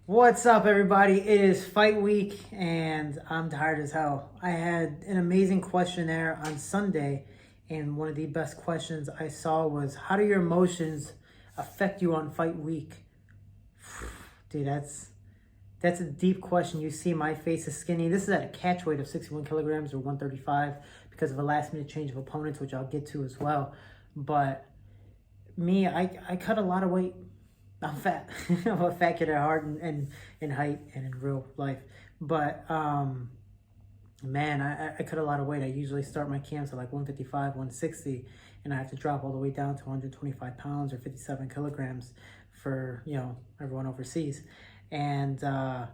What's up, everybody? It is fight week, and I'm tired as hell. I had an amazing questionnaire on Sunday, and one of the best questions I saw was, how do your emotions affect you on fight week? Dude, that's a deep question. You see my face is skinny. This is at a catch weight of 61 kilograms or 135 because of a last minute change of opponents, which I'll get to as well. But me, I cut a lot of weight. I'm fat. I'm a fat kid at heart and in height and in real life. But man, I cut a lot of weight. I usually start my camps at like 155, 160, and I have to drop all the way down to 125 pounds or 57 kilograms for, everyone overseas. And, I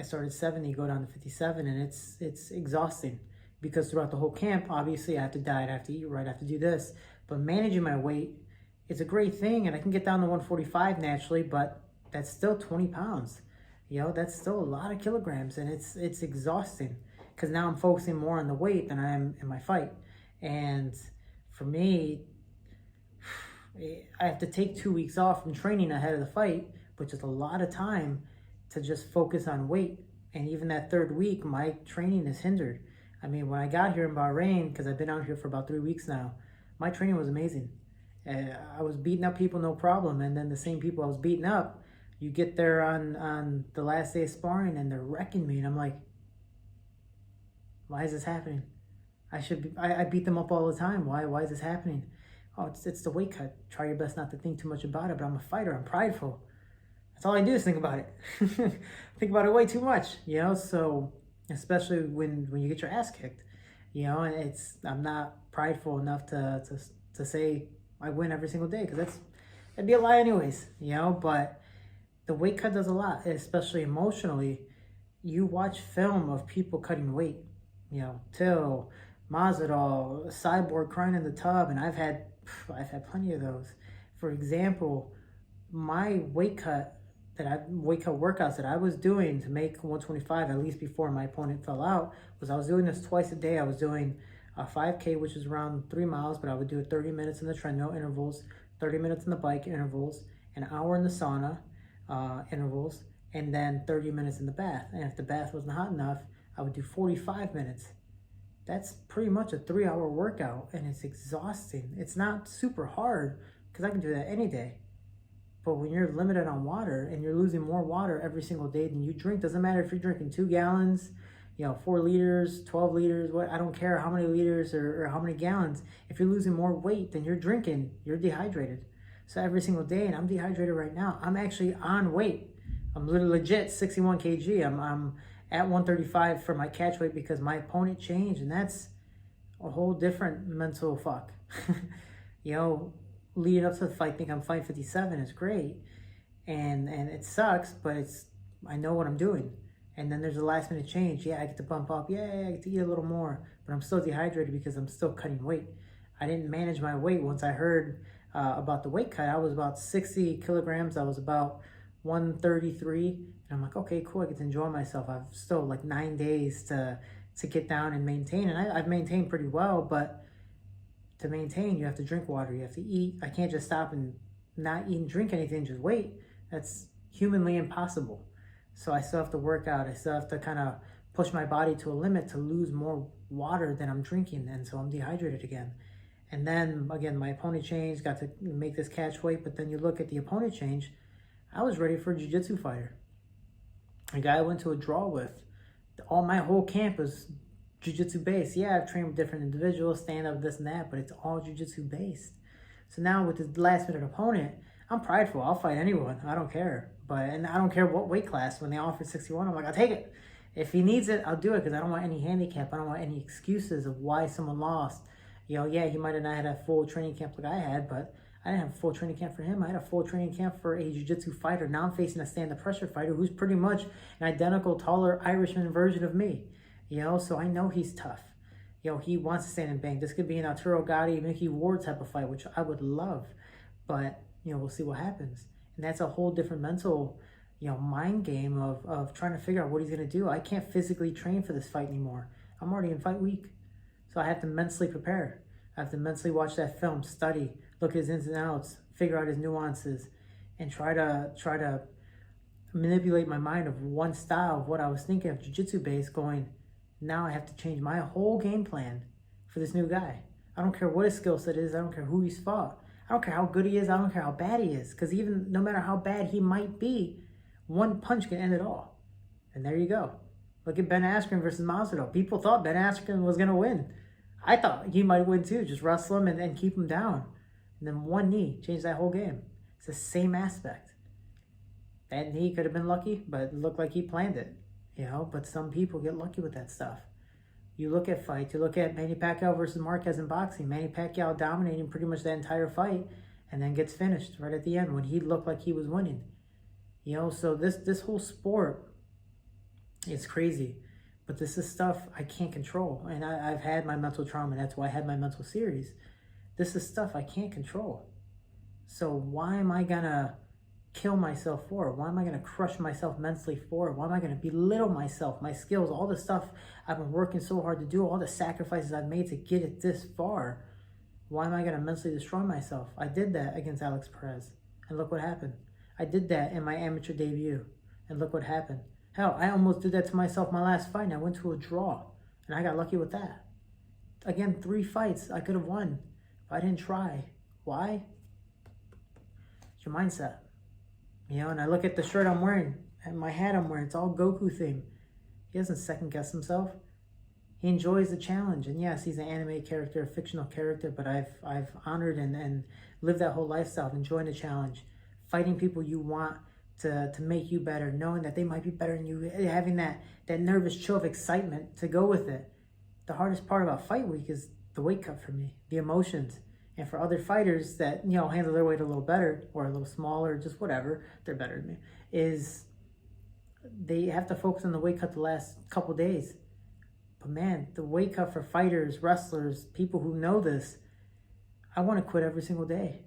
started 70, go down to 57, and it's exhausting because throughout the whole camp, obviously I have to diet, I have to eat right, I have to do this. But managing my weight, it's a great thing, and I can get down to 145 naturally, but that's still 20 pounds. That's still a lot of kilograms, and it's exhausting because now I'm focusing more on the weight than I am in my fight. And for me, I have to take 2 weeks off from training ahead of the fight, which is a lot of time to just focus on weight. And even that third week, my training is hindered. I mean, when I got here in Bahrain, because I've been out here for about 3 weeks now, my training was amazing. I was beating up people, no problem. And then the same people I was beating up, you get there on the last day of sparring and they're wrecking me. And I'm like, why is this happening? I beat them up all the time. Why is this happening? Oh, it's the weight cut. Try your best not to think too much about it, but I'm a fighter. I'm prideful. That's all I do is think about it. Think about it way too much, so especially when you get your ass kicked, and I'm not prideful enough to say I win every single day, because that'd be a lie anyways, but the weight cut does a lot, especially emotionally. You watch film of people cutting weight, Till, Mazadal, Cyborg crying in the tub, and I've had plenty of those. For example, my weight cut workouts that I was doing to make 125, at least before my opponent fell out, was I was doing this twice a day. I was doing a 5K, which is around 3 miles, but I would do it 30 minutes in the treadmill intervals, 30 minutes in the bike intervals, an hour in the sauna intervals, and then 30 minutes in the bath. And if the bath wasn't hot enough, I would do 45 minutes. That's pretty much a 3-hour workout, and it's exhausting. It's not super hard because I can do that any day. But when you're limited on water and you're losing more water every single day than you drink, doesn't matter if you're drinking 2 gallons, 4 liters, 12 liters, I don't care how many liters or how many gallons. If you're losing more weight than you're drinking, you're dehydrated. So every single day, and I'm dehydrated right now, I'm actually on weight. I'm literally legit 61 kg. I'm at 135 for my catch weight because my opponent changed, and that's a whole different mental fuck. Leading up to the fight, think I'm fighting 57 is great, and it sucks, but I know what I'm doing. And then there's a last minute change. Yeah, I get to bump up. Yeah, I get to eat a little more, but I'm still dehydrated because I'm still cutting weight. I didn't manage my weight. Once I heard about the weight cut, I was about 60 kilograms. I was about 133, and I'm like, okay, cool. I get to enjoy myself. I've still like 9 days to get down and maintain, and I've maintained pretty well, but to maintain, you have to drink water, you have to eat. I can't just stop and not eat and drink anything, just wait. That's humanly impossible. So I still have to work out. I still have to kind of push my body to a limit to lose more water than I'm drinking, and so I'm dehydrated again. And then, again, my opponent changed, got to make this catch weight, but then you look at the opponent change, I was ready for a jiu-jitsu fighter. A guy I went to a draw with. My whole camp was jiu-jitsu based. Yeah, I've trained with different individuals, stand up, this and that, but it's all jiu-jitsu based. So now with this last minute opponent, I'm prideful. I'll fight anyone. I don't care. And I don't care what weight class. When they offered 61, I'm like, I'll take it. If he needs it, I'll do it because I don't want any handicap. I don't want any excuses of why someone lost. Yeah, he might have not had a full training camp like I had, but I didn't have a full training camp for him. I had a full training camp for a jiu-jitsu fighter. Now I'm facing a stand-up pressure fighter who's pretty much an identical, taller Irishman version of me. So I know he's tough. He wants to stand and bang. This could be an Arturo Gatti, Mickey Ward type of fight, which I would love. But, we'll see what happens. And that's a whole different mental, mind game of trying to figure out what he's going to do. I can't physically train for this fight anymore. I'm already in fight week. So I have to mentally prepare. I have to mentally watch that film, study, look at his ins and outs, figure out his nuances, and try to manipulate my mind of one style of what I was thinking of jiu-jitsu based, going, now I have to change my whole game plan for this new guy. I don't care what his skill set is. I don't care who he's fought. I don't care how good he is. I don't care how bad he is. Because even no matter how bad he might be, one punch can end it all. And there you go. Look at Ben Askren versus Masvidal. People thought Ben Askren was going to win. I thought he might win too. Just wrestle him and keep him down. And then one knee changed that whole game. It's the same aspect. That knee could have been lucky, but it looked like he planned it. You know, but some people get lucky with that stuff. You look at fights. You look at Manny Pacquiao versus Marquez in boxing. Manny Pacquiao dominating pretty much the entire fight and then gets finished right at the end when he looked like he was winning. You know, so this whole sport is crazy. But this is stuff I can't control. And I've had my mental trauma. That's why I had my mental series. This is stuff I can't control. So why am I going to kill myself for? Why am I going to crush myself mentally for? Why am I going to belittle myself, my skills, all the stuff I've been working so hard to do, all the sacrifices I've made to get it this far? Why am I going to mentally destroy myself? I did that against Alex Perez, and look what happened. I did that in my amateur debut, and look what happened. Hell, I almost did that to myself my last fight, and I went to a draw, and I got lucky with that. Again, 3 fights I could have won, but I didn't try. Why? It's your mindset. You know, and I look at the shirt I'm wearing and my hat I'm wearing. It's all Goku theme. He doesn't second guess himself. He enjoys the challenge. And yes, he's an anime character, a fictional character, but I've honored and lived that whole lifestyle of enjoying the challenge, fighting people you want to make you better, knowing that they might be better than you, having that nervous chill of excitement to go with it. The hardest part about fight week is the weight cut for me, the emotions. And for other fighters that, you know, handle their weight a little better or a little smaller, just whatever, they're better than me, is they have to focus on the weight cut the last couple days. But man, the weight cut for fighters, wrestlers, people who know this, I want to quit every single day.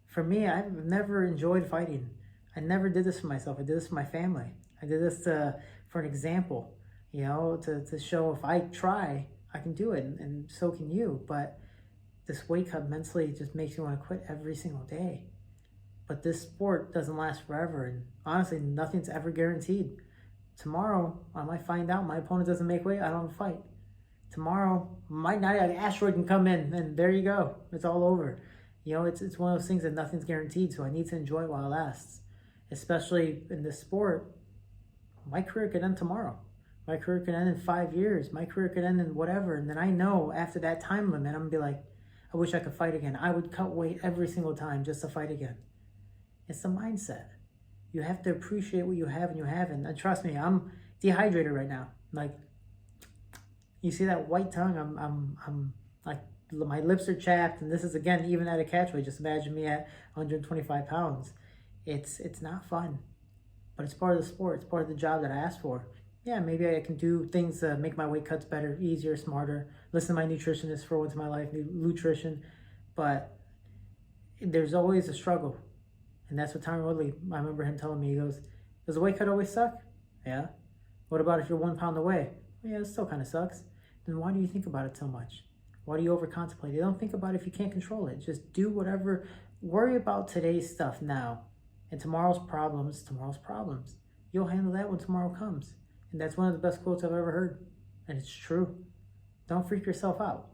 For me, I've never enjoyed fighting. I never did this for myself. I did this for my family. I did this for an example, you know, to show if I try, I can do it, and so can you. But this weight cut mentally just makes you want to quit every single day. But this sport doesn't last forever. And honestly, nothing's ever guaranteed. Tomorrow, I might find out my opponent doesn't make weight. I don't fight. Tomorrow, might not. An asteroid can come in, and there you go. It's all over. You know, it's one of those things that nothing's guaranteed. So I need to enjoy it while it lasts. Especially in this sport, my career could end tomorrow. My career could end in 5 years. My career could end in whatever. And then I know after that time limit, I'm going to be like, I wish I could fight again. I would cut weight every single time just to fight again. It's the mindset. You have to appreciate what you have and you haven't. And trust me, I'm dehydrated right now. Like, you see that white tongue? I'm like, my lips are chapped. And this is, again, even at a catch weight. Just imagine me at 125 pounds. It's not fun. But it's part of the sport. It's part of the job that I asked for. Yeah, maybe I can do things to make my weight cuts better, easier, smarter. Listen to my nutritionist for once in my life, nutrition. But there's always a struggle. And that's what Tyron Woodley, I remember him telling me, he goes, does the weight cut always suck? Yeah. What about if you're 1 pound away? Yeah, it still kind of sucks. Then why do you think about it so much? Why do you over-contemplate? You don't think about it if you can't control it. Just do whatever. Worry about today's stuff now. And tomorrow's problems. You'll handle that when tomorrow comes. And that's one of the best quotes I've ever heard. And it's true. Don't freak yourself out.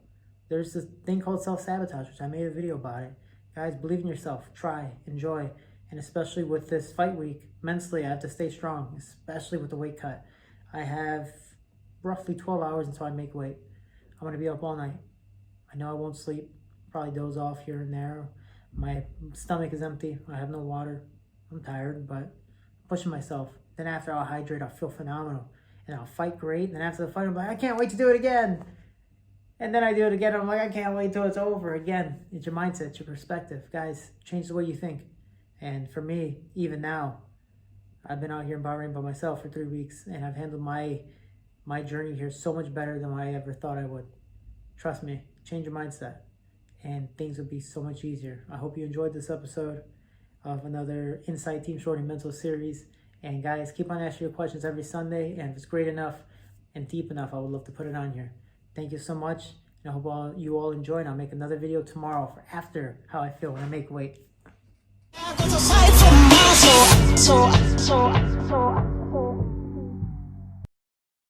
There's this thing called self-sabotage, which I made a video about it. Guys, believe in yourself. Try. Enjoy. And especially with this fight week, mentally, I have to stay strong, especially with the weight cut. I have roughly 12 hours until I make weight. I'm going to be up all night. I know I won't sleep. Probably doze off here and there. My stomach is empty. I have no water. I'm tired, but I'm pushing myself. Then after I'll hydrate, I'll feel phenomenal. And I'll fight great. And then after the fight, I'm like, I can't wait to do it again. And then I do it again. I'm like, I can't wait till it's over. Again, it's your mindset, it's your perspective. Guys, change the way you think. And for me, even now, I've been out here in Bahrain by myself for 3 weeks. And I've handled my journey here so much better than I ever thought I would. Trust me, change your mindset. And things will be so much easier. I hope you enjoyed this episode of another Inside Team Shorty Mental Series. And guys, keep on asking your questions every Sunday. And if it's great enough and deep enough, I would love to put it on here. Thank you so much. And I hope you all enjoy. And I'll make another video tomorrow for after how I feel when I make weight. so